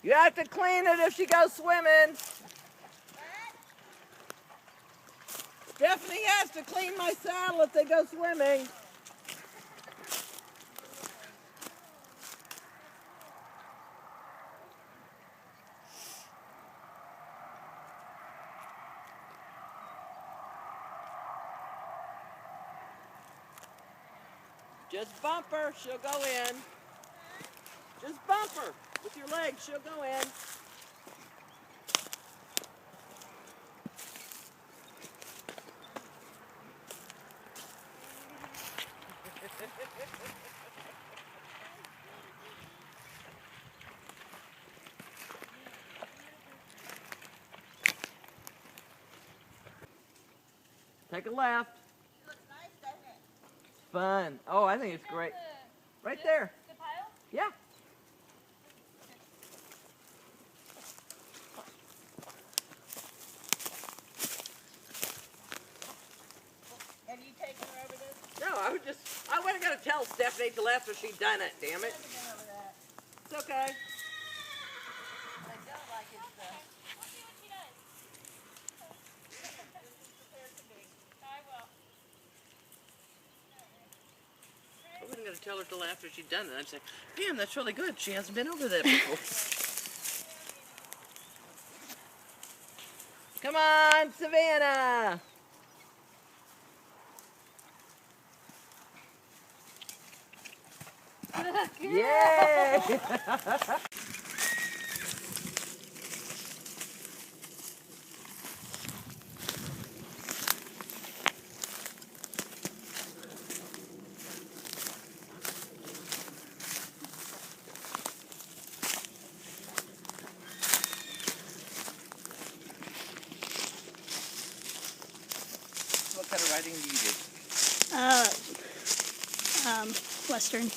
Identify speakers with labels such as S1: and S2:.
S1: You have to clean it if she goes swimming. Stephanie has to clean my saddle if they go swimming. Just bump her, she'll go in. Just bump her with your legs, she'll go in. Take a left.
S2: It looks nice, doesn't it?
S1: Fun. Oh, I think it's great. Right there.
S2: The pile?
S1: Yeah.
S2: Have you taken her over this?
S1: No, I wasn't going to tell Stephanie till after she'd done it, damn it.
S2: I haven't been over that.
S1: It's okay.
S2: I don't like it stuff.
S3: We'll see what she does. I will.
S1: I wasn't going to tell her till after she'd done it. I'd say, damn, that's really good. She hasn't been over that before. Come on, Savannah. Yay! What kind of riding do you do?
S4: Western.